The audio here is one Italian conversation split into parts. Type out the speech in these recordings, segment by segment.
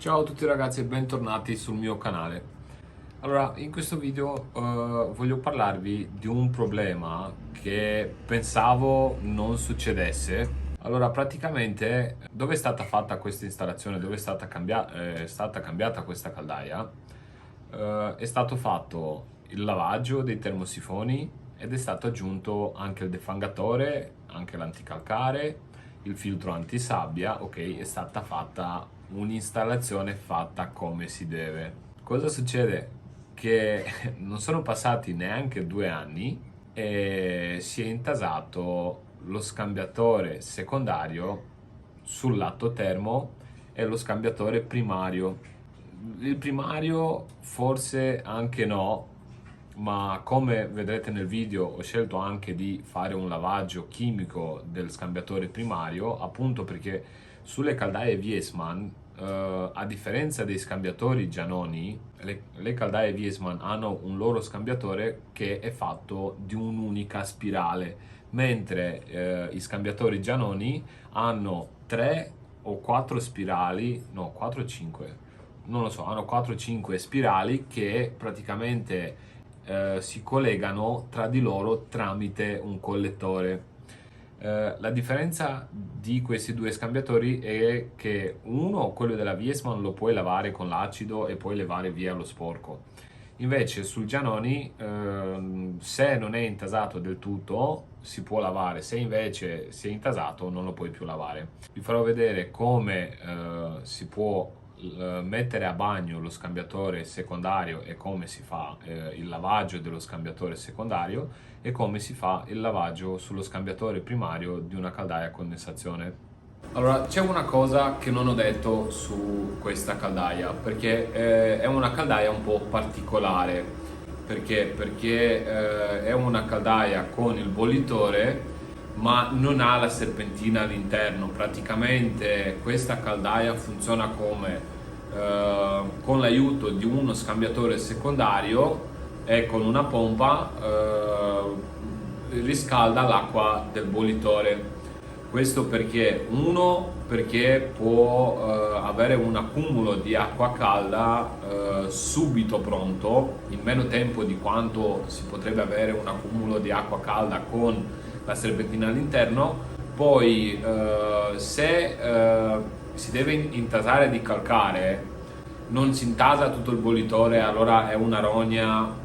Ciao a tutti ragazzi e bentornati sul mio canale. Allora, in questo video voglio parlarvi di un problema che pensavo non succedesse. Allora, praticamente, dove è stata fatta questa installazione, dove è stata cambiata questa caldaia, è stato fatto il lavaggio dei termosifoni ed è stato aggiunto anche il defangatore, anche l'anticalcare, il filtro antisabbia. Ok, è stata fatta un'installazione fatta come si deve. Cosa succede? Che non sono passati neanche 2 anni e si è intasato lo scambiatore secondario sul lato termo e lo scambiatore primario. Il primario forse anche no, ma come vedrete nel video ho scelto anche di fare un lavaggio chimico del scambiatore primario, appunto perché sulle caldaie Viessmann, a differenza dei scambiatori Giannoni, le caldaie Viessmann hanno un loro scambiatore che è fatto di un'unica spirale, mentre i scambiatori Giannoni hanno 3 o 4 spirali, no, 4 o 5, non lo so, hanno 4-5 spirali che praticamente si collegano tra di loro tramite un collettore. La differenza di questi due scambiatori è che uno, quello della Viessmann, lo puoi lavare con l'acido e puoi levare via lo sporco. Invece sul Giannoni, se non è intasato del tutto, si può lavare, se invece si è intasato non lo puoi più lavare. Vi farò vedere come si può mettere a bagno lo scambiatore secondario e come si fa il lavaggio dello scambiatore secondario e come si fa il lavaggio sullo scambiatore primario di una caldaia a condensazione. Allora, c'è una cosa che non ho detto su questa caldaia, perché è una caldaia un po' particolare, perché è una caldaia con il bollitore, ma non ha la serpentina all'interno. Praticamente questa caldaia funziona come con l'aiuto di uno scambiatore secondario e con una pompa riscalda l'acqua del bollitore. Questo perché, uno, perché può avere un accumulo di acqua calda subito pronto, in meno tempo di quanto si potrebbe avere un accumulo di acqua calda con la serpentina all'interno. Poi, se si deve intasare di calcare, non si intasa tutto il bollitore, allora è una rogna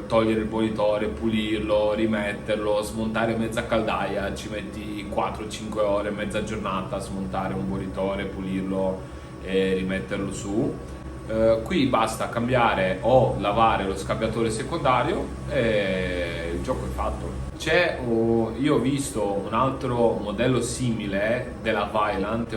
togliere il bollitore, pulirlo, rimetterlo, smontare mezza caldaia, ci metti 4-5 ore, mezza giornata a smontare un bollitore, pulirlo e rimetterlo su. Qui basta cambiare o lavare lo scambiatore secondario e il gioco è fatto. Io ho visto un altro modello simile della Vaillant,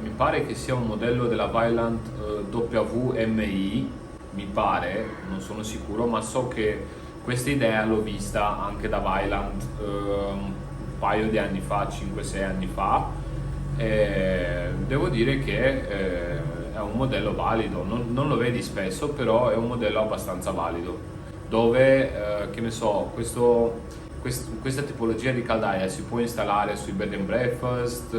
mi pare che sia un modello della Vaillant WMI, mi pare, non sono sicuro, ma so che questa idea l'ho vista anche da Vaillant un paio di anni fa, 5-6 anni fa, e devo dire che è un modello valido, non lo vedi spesso, però è un modello abbastanza valido, dove, che ne so, questa tipologia di caldaia si può installare sui bed and breakfast,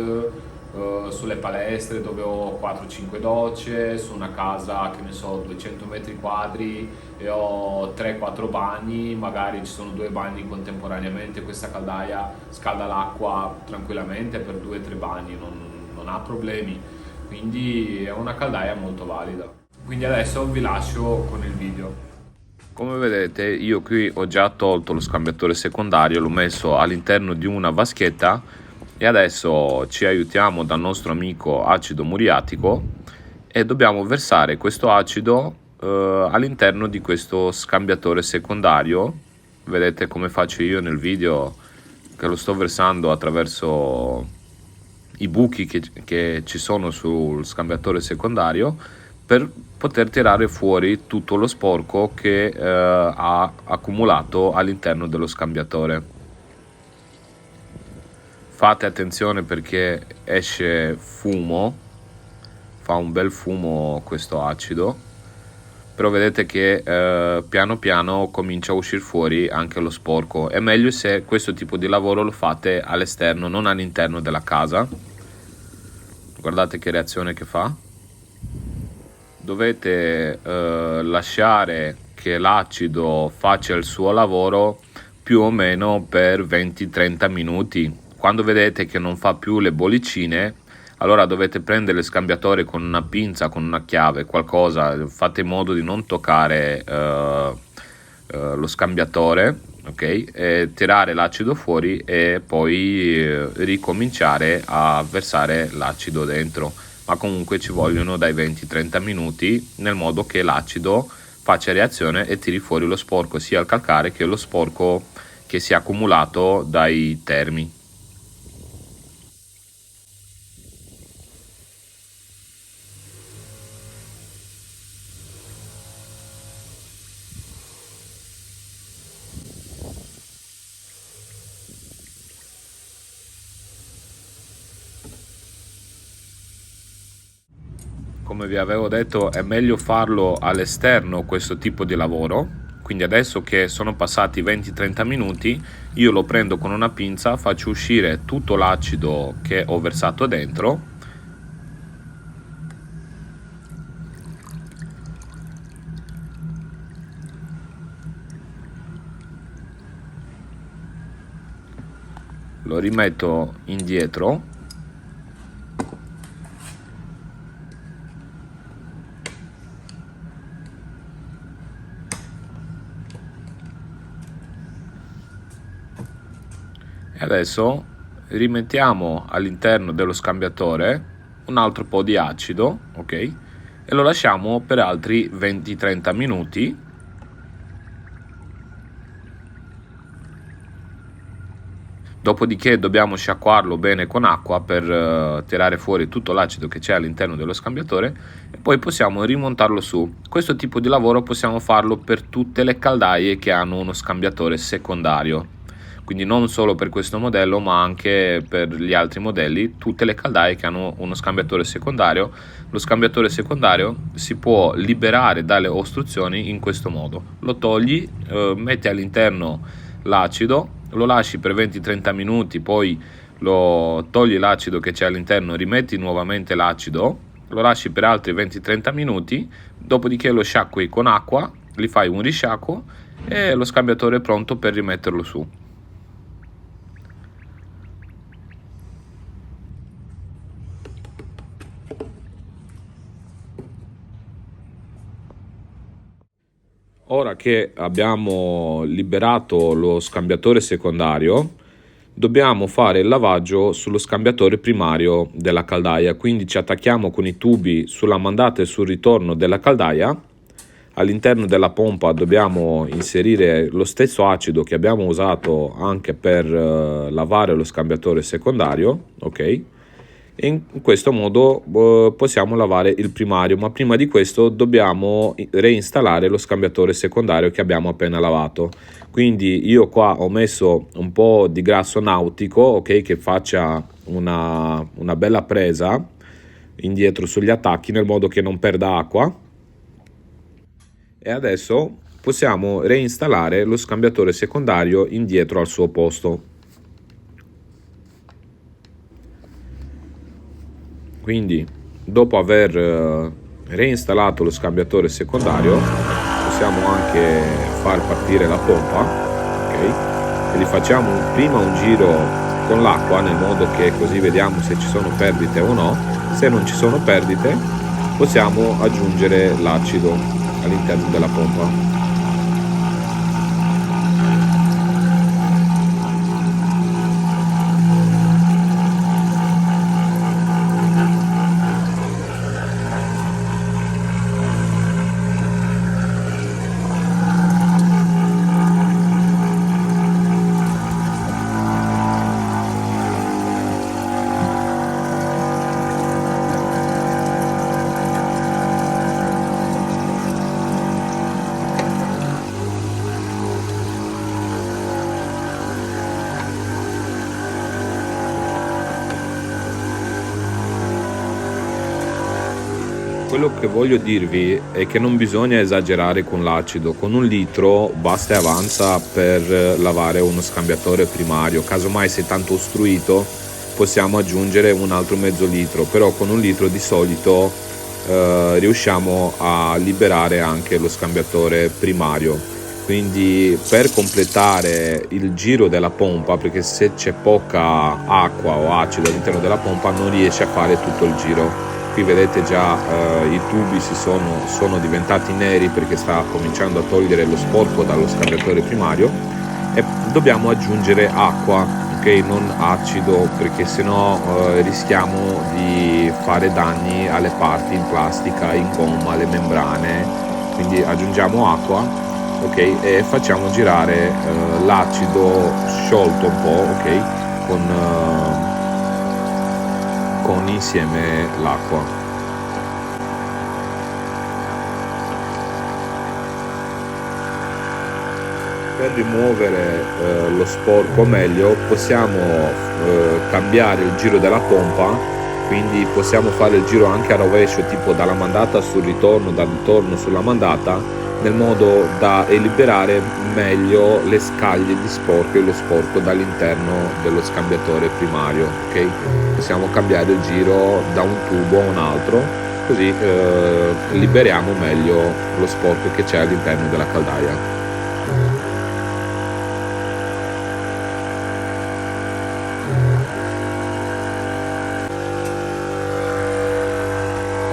sulle palestre dove ho 4-5 docce, su una casa che ne so 200 metri quadri e ho 3-4 bagni, magari ci sono 2 bagni contemporaneamente, questa caldaia scalda l'acqua tranquillamente per 2-3 bagni, non ha problemi, quindi è una caldaia molto valida. Quindi adesso vi lascio con il video. Come vedete, io qui ho già tolto lo scambiatore secondario, l'ho messo all'interno di una vaschetta e adesso ci aiutiamo dal nostro amico acido muriatico e dobbiamo versare questo acido all'interno di questo scambiatore secondario. Vedete come faccio io nel video, che lo sto versando attraverso i buchi che ci sono sul scambiatore secondario, per poter tirare fuori tutto lo sporco che ha accumulato all'interno dello scambiatore. Fate attenzione perché esce fumo, fa un bel fumo questo acido, però vedete che piano piano comincia a uscire fuori anche lo sporco. È meglio se questo tipo di lavoro lo fate all'esterno, non all'interno della casa. Guardate che reazione che fa. dovete lasciare che l'acido faccia il suo lavoro più o meno per 20-30 minuti. Quando vedete che non fa più le bollicine, allora dovete prendere il scambiatore con una pinza, con una chiave, qualcosa, fate in modo di non toccare lo scambiatore, ok? E tirare l'acido fuori e poi ricominciare a versare l'acido dentro, ma comunque ci vogliono dai 20-30 minuti, nel modo che l'acido faccia reazione e tiri fuori lo sporco, sia il calcare che lo sporco che si è accumulato dai termi. Come vi avevo detto, è meglio farlo all'esterno questo tipo di lavoro. Quindi adesso che sono passati 20-30 minuti, io lo prendo con una pinza, faccio uscire tutto l'acido che ho versato dentro, lo rimetto indietro e adesso rimettiamo all'interno dello scambiatore un altro po' di acido, ok? E lo lasciamo per altri 20-30 minuti. Dopodiché dobbiamo sciacquarlo bene con acqua per tirare fuori tutto l'acido che c'è all'interno dello scambiatore e poi possiamo rimontarlo su. Questo tipo di lavoro possiamo farlo per tutte le caldaie che hanno uno scambiatore secondario. Quindi non solo per questo modello, ma anche per gli altri modelli, tutte le caldaie che hanno uno scambiatore secondario. Lo scambiatore secondario si può liberare dalle ostruzioni in questo modo. Lo togli, metti all'interno l'acido, lo lasci per 20-30 minuti, poi lo togli l'acido che c'è all'interno, rimetti nuovamente l'acido, lo lasci per altri 20-30 minuti, dopodiché lo sciacqui con acqua, gli fai un risciacquo e lo scambiatore è pronto per rimetterlo su. Ora che abbiamo liberato lo scambiatore secondario, dobbiamo fare il lavaggio sullo scambiatore primario della caldaia. Quindi ci attacchiamo con i tubi sulla mandata e sul ritorno della caldaia. All'interno della pompa dobbiamo inserire lo stesso acido che abbiamo usato anche per lavare lo scambiatore secondario, ok? E in questo modo possiamo lavare il primario, ma prima di questo dobbiamo reinstallare lo scambiatore secondario che abbiamo appena lavato. Quindi io qua ho messo un po' di grasso nautico, ok, che faccia una bella presa indietro sugli attacchi nel modo che non perda acqua. E adesso possiamo reinstallare lo scambiatore secondario indietro al suo posto. Quindi dopo aver reinstallato lo scambiatore secondario possiamo anche far partire la pompa, ok? E gli facciamo prima un giro con l'acqua nel modo che così vediamo se ci sono perdite o no. Se non ci sono perdite possiamo aggiungere l'acido all'interno della pompa. Quello che voglio dirvi è che non bisogna esagerare con l'acido. Con 1 litro basta e avanza per lavare uno scambiatore primario. Casomai se è tanto ostruito possiamo aggiungere un altro mezzo litro, però con 1 litro di solito riusciamo a liberare anche lo scambiatore primario. Quindi per completare il giro della pompa, perché se c'è poca acqua o acido all'interno della pompa non riesce a fare tutto il giro. Qui vedete già i tubi sono diventati neri perché sta cominciando a togliere lo sporco dallo scambiatore primario, e dobbiamo aggiungere acqua, ok, non acido, perché sennò rischiamo di fare danni alle parti in plastica, in gomma, alle membrane. Quindi aggiungiamo acqua, ok, e facciamo girare l'acido sciolto un po', ok, con insieme l'acqua. Per rimuovere lo sporco meglio possiamo cambiare il giro della pompa, quindi possiamo fare il giro anche a rovescio, tipo dalla mandata sul ritorno, dal ritorno sulla mandata, nel modo da liberare meglio le scaglie di sporco e lo sporco dall'interno dello scambiatore primario, ok? Possiamo cambiare il giro da un tubo a un altro, così liberiamo meglio lo sporco che c'è all'interno della caldaia.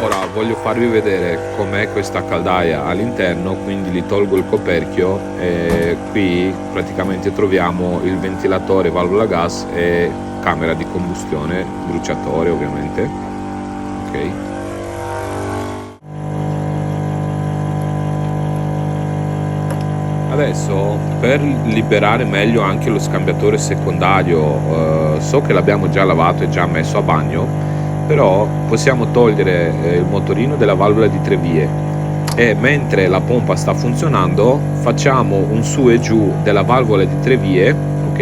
Ora voglio farvi vedere com'è questa caldaia all'interno, quindi gli tolgo il coperchio e qui praticamente troviamo il ventilatore, valvola gas e camera di combustione, bruciatore ovviamente, ok. Adesso per liberare meglio anche lo scambiatore secondario, so che l'abbiamo già lavato e già messo a bagno, però possiamo togliere il motorino della valvola di 3 vie e mentre la pompa sta funzionando facciamo un su e giù della valvola di 3 vie, ok?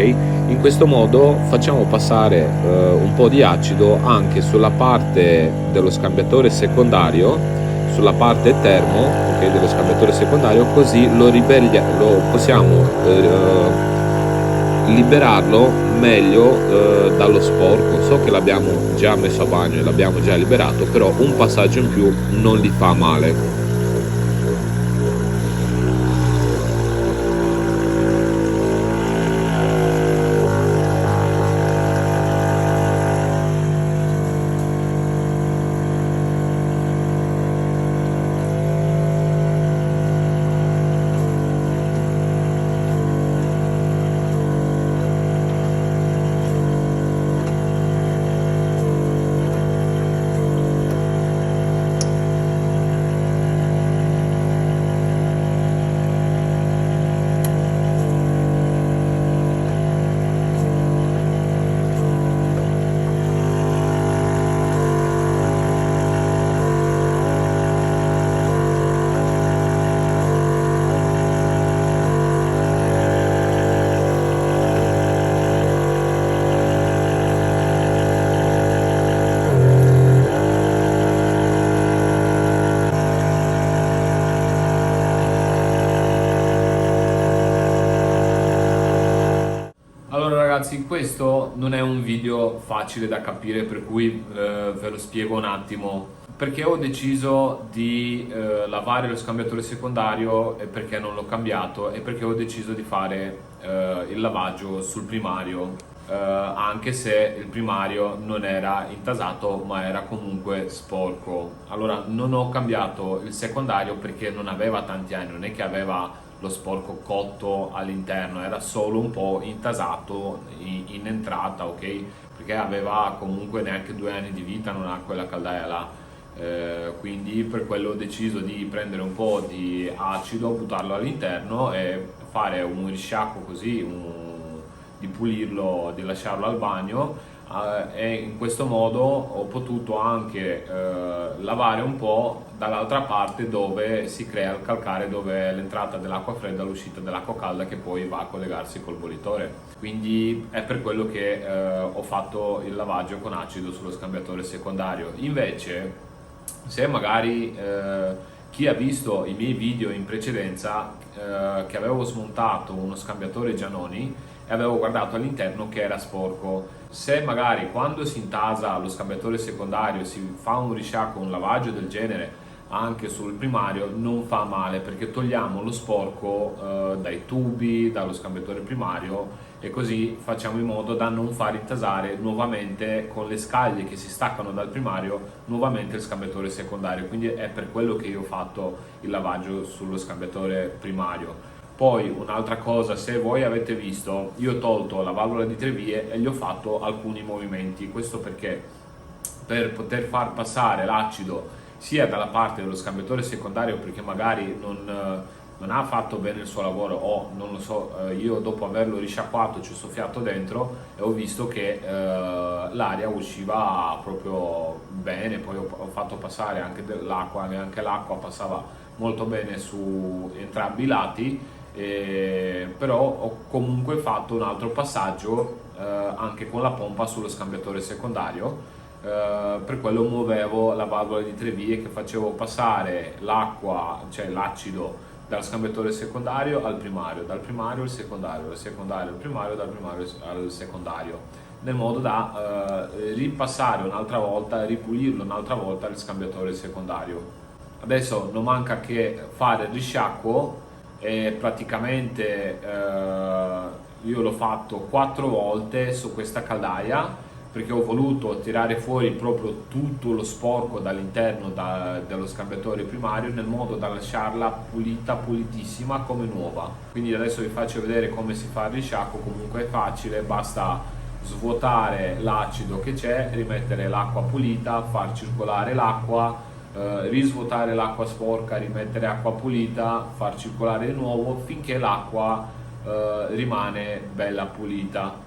In questo modo facciamo passare un po' di acido anche sulla parte dello scambiatore secondario, sulla parte termo, ok, dello scambiatore secondario, così lo possiamo liberarlo meglio dallo sporco. So che l'abbiamo già messo a bagno e l'abbiamo già liberato, però un passaggio in più non gli fa male. Ragazzi, questo non è un video facile da capire, per cui ve lo spiego un attimo. Perché ho deciso di lavare lo scambiatore secondario e perché non l'ho cambiato, e perché ho deciso di fare il lavaggio sul primario, anche se il primario non era intasato ma era comunque sporco. Allora non ho cambiato il secondario perché non aveva tanti anni, non è che aveva lo sporco cotto all'interno, era solo un po' intasato in entrata, ok? Perché aveva comunque neanche 2 anni di vita, non ha quella caldaia là. Quindi per quello ho deciso di prendere un po' di acido, buttarlo all'interno e fare un risciacquo così, di pulirlo, di lasciarlo al bagno, e in questo modo ho potuto anche lavare un po' dall'altra parte dove si crea il calcare, dove è l'entrata dell'acqua fredda, l'uscita dell'acqua calda che poi va a collegarsi col bollitore. Quindi è per quello che ho fatto il lavaggio con acido sullo scambiatore secondario. Invece, se magari chi ha visto i miei video in precedenza, che avevo smontato uno scambiatore Giannoni e avevo guardato all'interno che era sporco. se magari quando si intasa lo scambiatore secondario si fa un risciacquo, un lavaggio del genere anche sul primario, non fa male, perché togliamo lo sporco dai tubi, dallo scambiatore primario, e così facciamo in modo da non far intasare nuovamente con le scaglie che si staccano dal primario nuovamente il scambiatore secondario. Quindi è per quello che io ho fatto il lavaggio sullo scambiatore primario. Poi un'altra cosa, se voi avete visto, io ho tolto la valvola di tre vie e gli ho fatto alcuni movimenti. Questo perché per poter far passare l'acido sia dalla parte dello scambiatore secondario, perché magari non ha fatto bene il suo lavoro, o non lo so, io dopo averlo risciacquato ci ho soffiato dentro e ho visto che l'aria usciva proprio bene. Poi ho fatto passare anche l'acqua, e anche l'acqua passava molto bene su entrambi i lati. Però ho comunque fatto un altro passaggio anche con la pompa sullo scambiatore secondario. Per quello muovevo la valvola di tre vie, che facevo passare l'acqua, cioè l'acido, dal scambiatore secondario al primario, dal primario al secondario, dal secondario al primario, dal primario al secondario, nel modo da ripassare un'altra volta, ripulirlo un'altra volta il scambiatore secondario. Adesso non manca che fare il risciacquo, e praticamente io l'ho fatto 4 volte su questa caldaia, perché ho voluto tirare fuori proprio tutto lo sporco dall'interno dello scambiatore primario, nel modo da lasciarla pulita, pulitissima come nuova. Quindi adesso vi faccio vedere come si fa il risciacquo. Comunque è facile, basta svuotare l'acido che c'è, rimettere l'acqua pulita, far circolare l'acqua, risvuotare l'acqua sporca, rimettere acqua pulita, far circolare di nuovo finché l'acqua rimane bella pulita.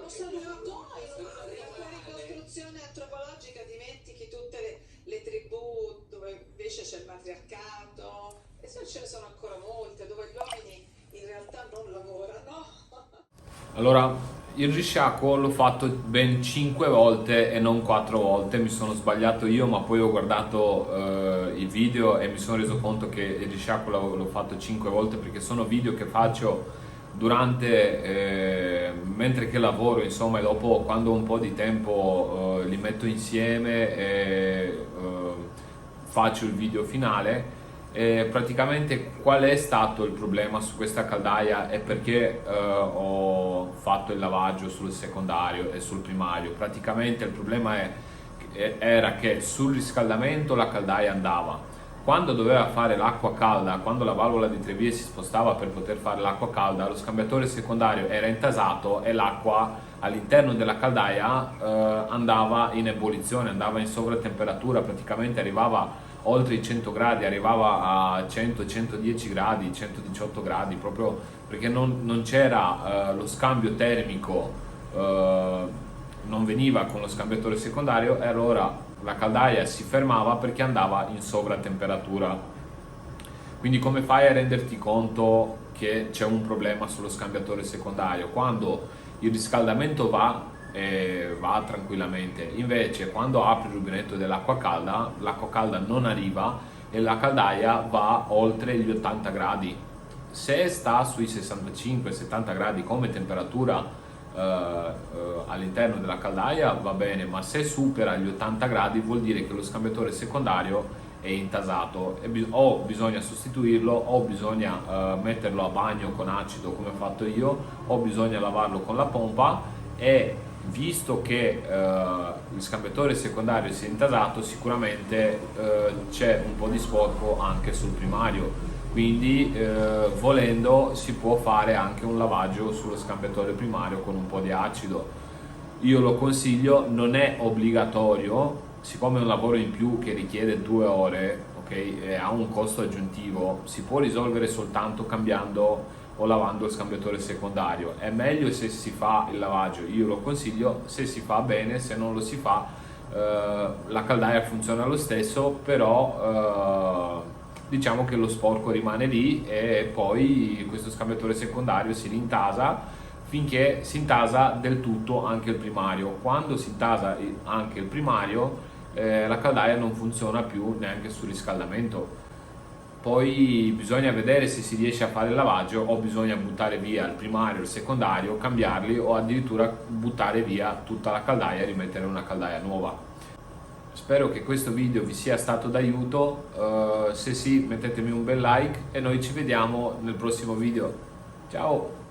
Osservato in una ricostruzione antropologica dimentichi tutte le tribù dove invece c'è il matriarcato, e se ce ne sono ancora molte dove gli uomini in realtà non lavorano. Allora, il risciacquo l'ho fatto ben 5 volte e non 4 volte. Mi sono sbagliato io, ma poi ho guardato i video e mi sono reso conto che il risciacquo l'ho fatto 5 volte, perché sono video che faccio durante, mentre che lavoro, insomma, e dopo, quando ho un po' di tempo, li metto insieme e faccio il video finale. Praticamente qual è stato il problema su questa caldaia e perché ho fatto il lavaggio sul secondario e sul primario. Praticamente il problema era che sul riscaldamento la caldaia andava, quando doveva fare l'acqua calda, quando la valvola di Trevie si spostava per poter fare l'acqua calda, lo scambiatore secondario era intasato e l'acqua all'interno della caldaia andava in ebollizione, andava in sovratemperatura, praticamente arrivava oltre i 100 gradi, arrivava a 100, 110 gradi, 118 gradi, proprio perché non c'era lo scambio termico, non veniva con lo scambiatore secondario, e allora la caldaia si fermava perché andava in sovratemperatura. Quindi come fai a renderti conto che c'è un problema sullo scambiatore secondario? Quando il riscaldamento va tranquillamente, invece quando apri il rubinetto dell'acqua calda, l'acqua calda non arriva e la caldaia va oltre gli 80 gradi. Se sta sui 65-70 gradi come temperatura all'interno della caldaia va bene, ma se supera gli 80 gradi vuol dire che lo scambiatore secondario è intasato e o bisogna sostituirlo o bisogna metterlo a bagno con acido come ho fatto io, o bisogna lavarlo con la pompa. E visto che il scambiatore secondario si è intasato, sicuramente c'è un po' di sporco anche sul primario, quindi volendo si può fare anche un lavaggio sullo scambiatore primario con un po' di acido. Io lo consiglio, non è obbligatorio, siccome è un lavoro in più che richiede 2 ore, ok, e ha un costo aggiuntivo, si può risolvere soltanto cambiando o lavando il scambiatore secondario. È meglio se si fa il lavaggio, io lo consiglio, se si fa bene, se non lo si fa la caldaia funziona lo stesso, però diciamo che lo sporco rimane lì e poi questo scambiatore secondario si rintasa finché si intasa del tutto anche il primario. Quando si intasa anche il primario la caldaia non funziona più neanche sul riscaldamento. Poi bisogna vedere se si riesce a fare il lavaggio o bisogna buttare via il primario e il secondario, cambiarli o addirittura buttare via tutta la caldaia e rimettere una caldaia nuova. Spero che questo video vi sia stato d'aiuto, se sì mettetemi un bel like e noi ci vediamo nel prossimo video. Ciao!